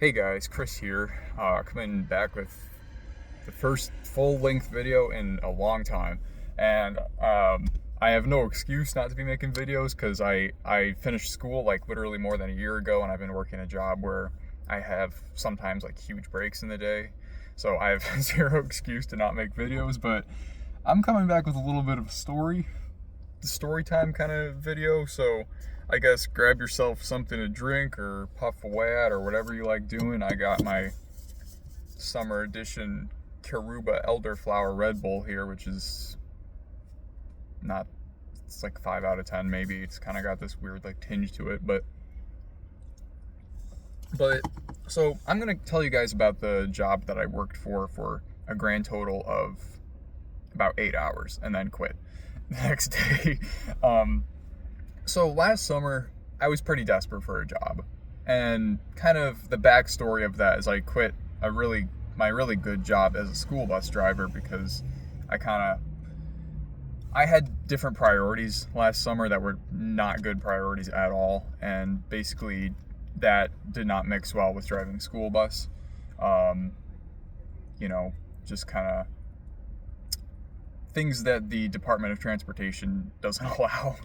Hey guys, Chris here, coming back with the first full-length video in a long time, and I have no excuse not to be making videos because I finished school like literally more than a year ago, and I've been working a job where I have sometimes like huge breaks in the day, so I have zero excuse to not make videos. But I'm coming back with a little bit of a story time kind of video, so I guess grab yourself something to drink or puff away at or whatever you like doing. I got my summer edition Karuba Elderflower Red Bull here, which is not, it's like 5 out of 10 maybe. It's kind of got this weird like tinge to it, but so I'm gonna tell you guys about the job that I worked for a grand total of about 8 hours and then quit the next day. So last summer, I was pretty desperate for a job, and kind of the backstory of that is I quit my really good job as a school bus driver because I had different priorities last summer that were not good priorities at all, and basically that did not mix well with driving a school bus. Just kind of things that the Department of Transportation doesn't allow.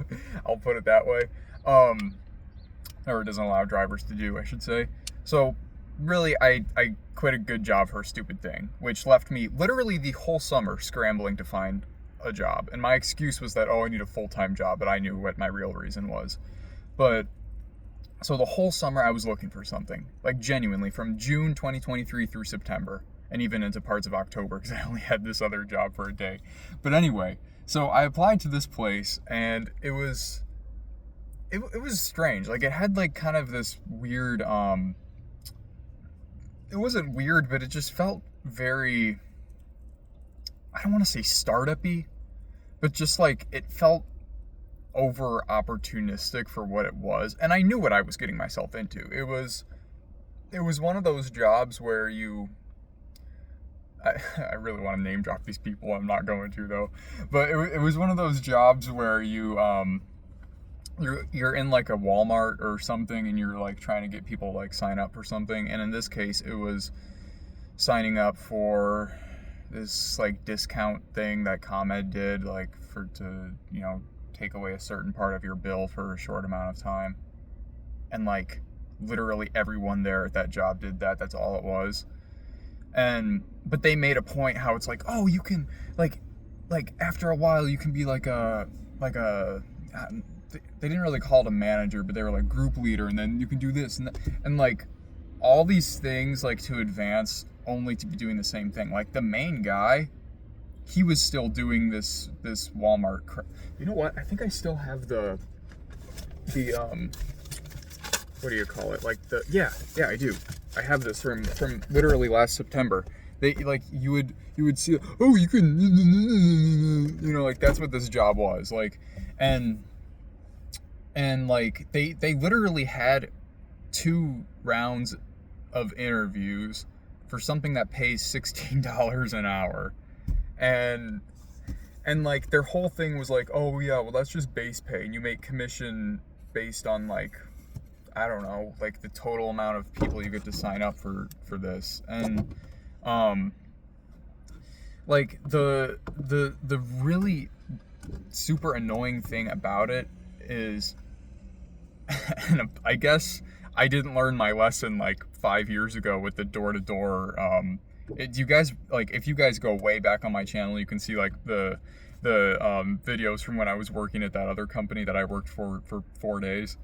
I'll put it that way. Or doesn't allow drivers to do, I should say. So really, I quit a good job for a stupid thing, which left me literally the whole summer scrambling to find a job. And my excuse was that, I need a full-time job, but I knew what my real reason was. But so the whole summer I was looking for something, like genuinely, from June 2023 through September, and even into parts of October, because I only had this other job for a day. But anyway, so I applied to this place, and it was strange. Like, it had like kind of this weird, it wasn't weird, but it just felt very, I don't want to say startup-y, but just like it felt over opportunistic for what it was. And I knew what I was getting myself into. It was one of those jobs where I really want to name drop these people. I'm not going to though. But it was one of those jobs where you're in like a Walmart or something, and you're like trying to get people like sign up for something. And in this case, it was signing up for this like discount thing that ComEd did, like to take away a certain part of your bill for a short amount of time. And like literally everyone there at that job did that. That's all it was. But they made a point how it's like, you can like after a while you can be like a they didn't really call it a manager, but they were like group leader, and then you can do this and like all these things like to advance, only to be doing the same thing. Like the main guy, he was still doing this Walmart you know what? I think I still have the what do you call it? Like yeah, I do. I have this from literally last September. They like you would see, you can like that's what this job was like. And like they literally had 2 rounds of interviews for something that pays $16 an hour. And like their whole thing was like, that's just base pay, and you make commission based on like, I don't know, like the total amount of people you get to sign up for this. And like the really super annoying thing about it is, and I guess I didn't learn my lesson like 5 years ago with the door-to-door. You guys, like, if you guys go way back on my channel, you can see like the videos from when I was working at that other company that I worked for 4 days,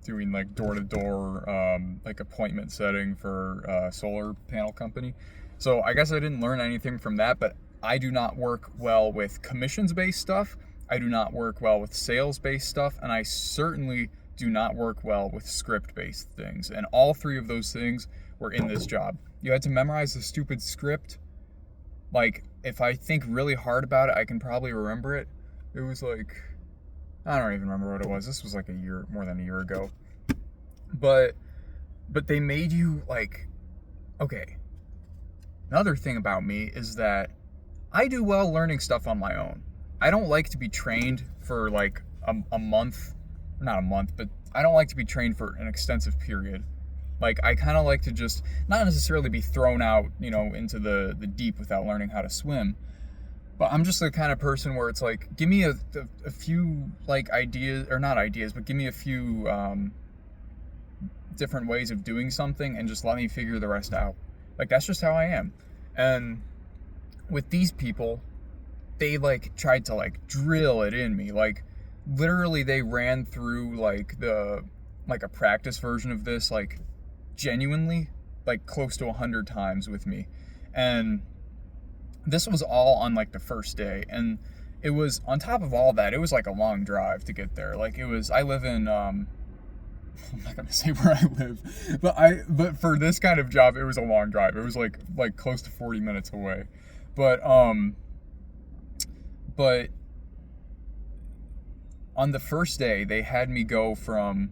doing like door-to-door like appointment setting for a solar panel company. So I guess I didn't learn anything from that, but I do not work well with commissions-based stuff. I do not work well with sales-based stuff, and I certainly do not work well with script-based things. And all 3 of those things were in this job. You had to memorize the stupid script. Like, if I think really hard about it, I can probably remember it. It was like, I don't even remember what it was. This was like more than a year ago. But they made you like, okay. Another thing about me is that I do well learning stuff on my own. I don't like to be trained for like a month, not a month, but I don't like to be trained for an extensive period Like, I kind of like to just not necessarily be thrown out, into the deep without learning how to swim. But I'm just the kind of person where it's like, give me a few, like, ideas, or not ideas, but give me a few different ways of doing something and just let me figure the rest out. Like, that's just how I am. And with these people, they, like, tried to, like, drill it in me. Like, literally, they ran through, like, a practice version of this, like, genuinely, like, close to 100 times with me. And this was all on, like, the first day. And it was, on top of all that, it was, like, a long drive to get there. Like, I live in, I'm not gonna say where I live, but for this kind of job, it was a long drive. It was, like close to 40 minutes away. But on the first day, they had me go from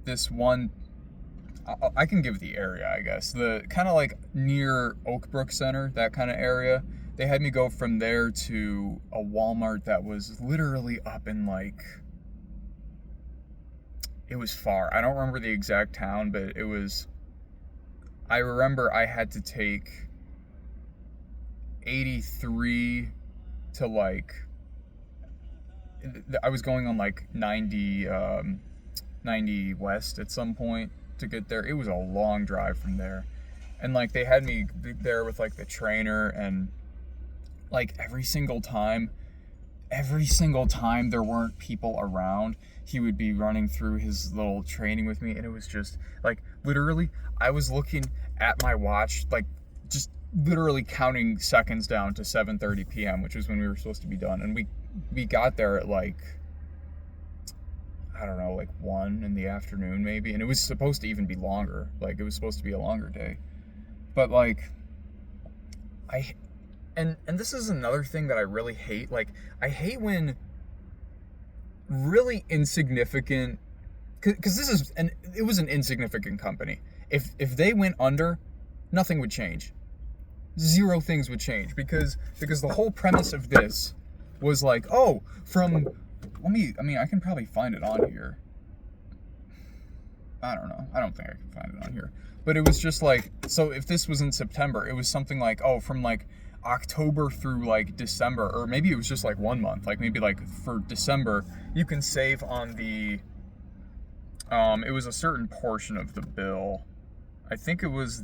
this one, I can give the area, I guess, the kind of like near Oakbrook Center, that kind of area. They had me go from there to a Walmart that was literally up in, like, it was far. I don't remember the exact town, but I remember I had to take 83 to, like, I was going on, like, 90 west at some point to get there. It was a long drive from there. And, like, they had me there with, like, the trainer, and, like, every single time there weren't people around, he would be running through his little training with me, and it was just, like, literally, I was looking at my watch, like, just literally counting seconds down to 7:30 p.m., which was when we were supposed to be done. And we got there at, like, I don't know, like 1 in the afternoon maybe, and it was supposed to even be longer. Like, it was supposed to be a longer day. But, like, and this is another thing that I really hate. Like, I hate when really insignificant, because it was an insignificant company. If they went under, nothing would change. Zero things would change, because the whole premise of this was like, I can probably find it on here. I don't know. I don't think I can find it on here. But it was just like, so if this was in September, it was something like, from like October through like December, or maybe it was just like 1 month. Like, maybe like for December, you can save on the, it was a certain portion of the bill. I think it was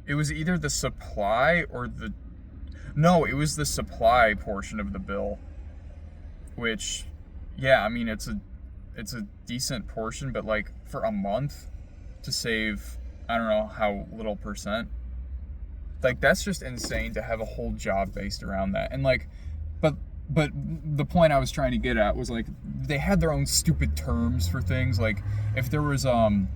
it was either the supply or no, it was the supply portion of the bill, which, yeah, I mean, it's a decent portion, but, like, for a month to save, I don't know how little percent, like, that's just insane to have a whole job based around that. And, like, but the point I was trying to get at was, like, they had their own stupid terms for things. Like, if there was a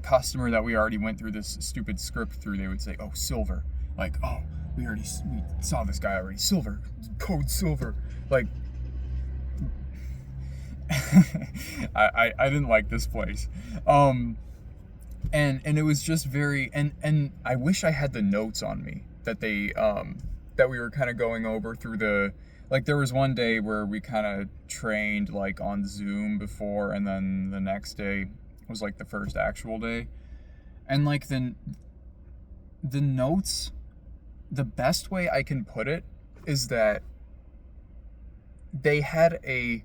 customer that we already went through this stupid script through, they would say, "Oh, silver." Like, "Oh, we saw this guy already. Silver. Code silver." Like, I didn't like this place. And it was just very, and I wish I had the notes on me that that we were kind of going over through like, there was one day where we kind of trained, like, on Zoom before, and then the next day was, like, the first actual day. And, like, the notes, the best way I can put it is that they had a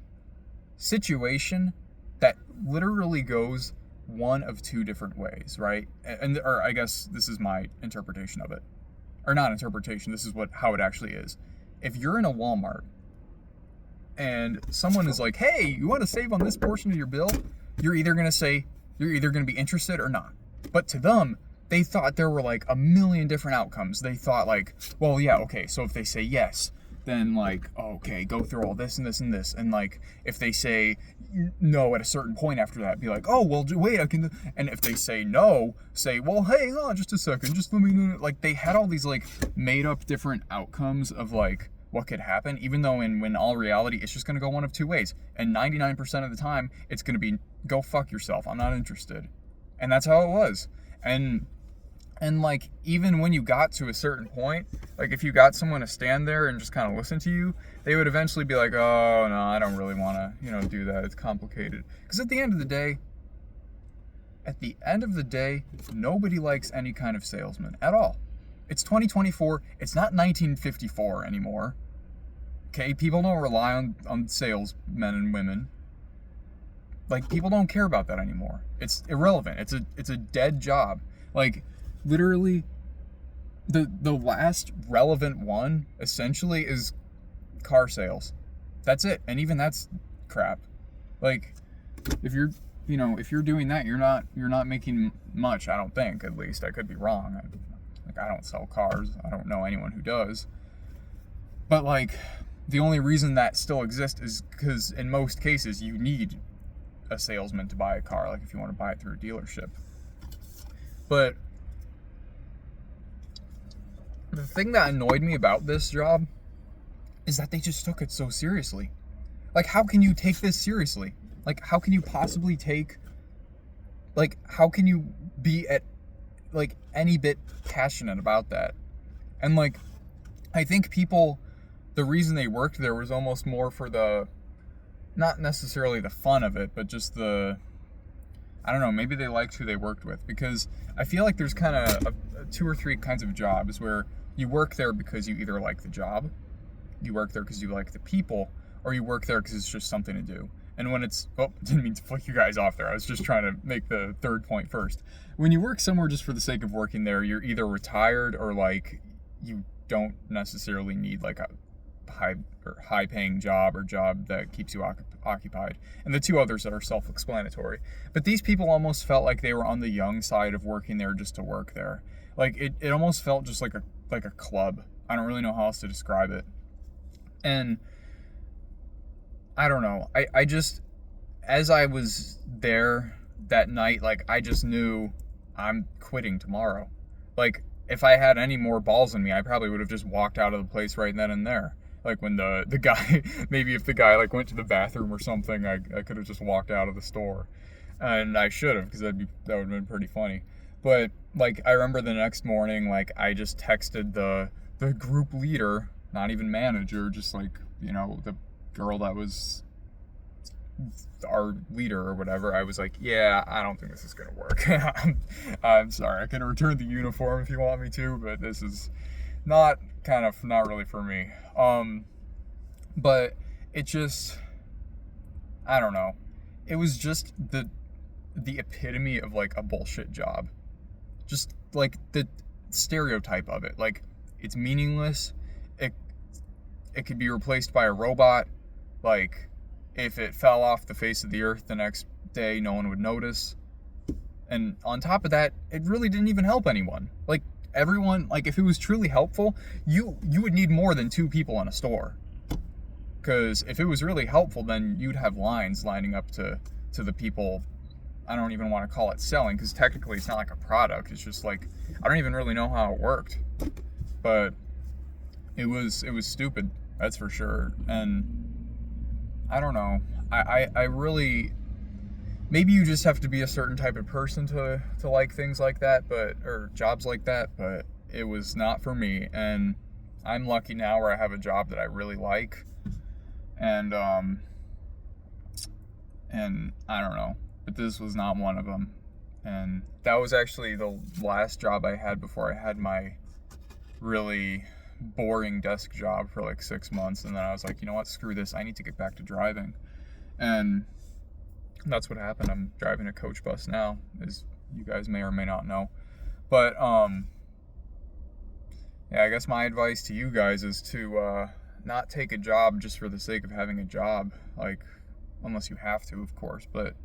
situation that literally goes one of two different ways, right? Or I guess this is my interpretation of it. Or not interpretation, this is how it actually is. If you're in a Walmart and someone is like, "Hey, you want to save on this portion of your bill?" You're either going to be interested or not. But to them, they thought there were, like, a million different outcomes. They thought, like, well, yeah, okay, so if they say yes, then, like, okay, go through all this and this and this. And, like, if they say no at a certain point after that, be like, "Oh, well, wait, I can." And if they say no, say, "Well, hey, hang on just a second, just let me know." Like, they had all these, like, made up different outcomes of, like, what could happen, even though in all reality, it's just going to go one of two ways. And 99% of the time, it's going to be, "Go fuck yourself, I'm not interested." And that's how it was. And And like, even when you got to a certain point, like if you got someone to stand there and just kind of listen to you, they would eventually be like, oh no, I don't really want to, do that. It's complicated. Because at the end of the day, nobody likes any kind of salesman at all. It's 2024. It's not 1954 anymore. Okay, people don't rely on salesmen and women. Like, people don't care about that anymore. It's irrelevant. It's a dead job. Like, literally, the last relevant one essentially is car sales. That's it. And even that's crap. Like, if you're doing that, you're not making much, I don't think, at least. I could be wrong. I don't sell cars. I don't know anyone who does. But like, the only reason that still exists is because in most cases you need a salesman to buy a car, like if you want to buy it through a dealership. But the thing that annoyed me about this job is that they just took it so seriously. Like, how can you take this seriously? Like, how can you possibly how can you be at, like, any bit passionate about that? And, like, I think people, the reason they worked there was almost more for not necessarily the fun of it, but just I don't know, maybe they liked who they worked with. Because I feel like there's kind of two or three kinds of jobs where you work there because you either like the job, you work there because you like the people, or you work there because it's just something to do. And when didn't mean to flick you guys off there. I was just trying to make the third point first. When you work somewhere just for the sake of working there, you're either retired or like you don't necessarily need like a high paying job or job that keeps you occupied. And the two others that are self-explanatory. But these people almost felt like they were on the young side of working there just to work there. Like it almost felt just like a club. I don't really know how else to describe it. And I don't know. I just, as I was there that night, like, I just knew I'm quitting tomorrow. Like, if I had any more balls in me, I probably would have just walked out of the place right then and there. Like, when the guy, maybe if the guy, like, went to the bathroom or something, I could have just walked out of the store. And I should have, because that would have been pretty funny. But, like, I remember the next morning, like, I just texted the group leader, not even manager, just, like, the girl that was our leader or whatever. I was like, yeah, I don't think this is gonna work. I'm sorry, I can return the uniform if you want me to, but this is not really for me. But it just, I don't know, it was just the epitome of like a bullshit job. Just like the stereotype of it. Like, it's meaningless. It could be replaced by a robot. Like, if it fell off the face of the earth the next day, no one would notice. And on top of that, it really didn't even help anyone. Like, everyone, like, if it was truly helpful, you would need more than 2 people in a store. Because if it was really helpful, then you'd have lines lining up to the people. I don't even want to call it selling, because technically it's not like a product. It's just like, I don't even really know how it worked. But it was stupid, that's for sure. And I don't know. I really, maybe you just have to be a certain type of person to like things like that, or jobs like that, but it was not for me. And I'm lucky now where I have a job that I really like. And I don't know, but this was not one of them. And that was actually the last job I had before I had my really boring desk job for like 6 months. And then I was like, you know what, screw this, I need to get back to driving. And that's what happened. I'm driving a coach bus now, as you guys may or may not know. But yeah, I guess my advice to you guys is to not take a job just for the sake of having a job, like, unless you have to, of course. But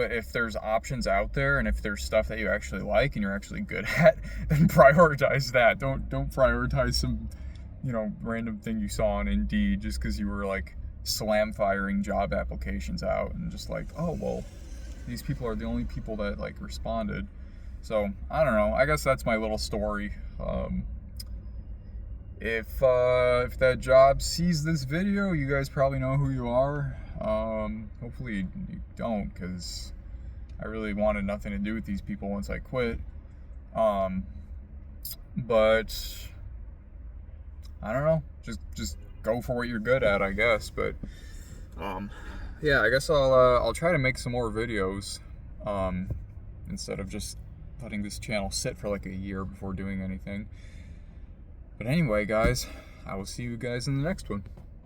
if there's options out there, and if there's stuff that you actually like and you're actually good at, then prioritize that. Don't prioritize some, random thing you saw on Indeed just because you were like slam firing job applications out and just like, oh, well, these people are the only people that like responded. So I don't know. I guess that's my little story. If that job sees this video, you guys probably know who you are. Hopefully you don't, because I really wanted nothing to do with these people once I quit. But I don't know. Just go for what you're good at, I guess. But yeah, I guess I'll try to make some more videos instead of just letting this channel sit for like a year before doing anything. But anyway, guys, I will see you guys in the next one.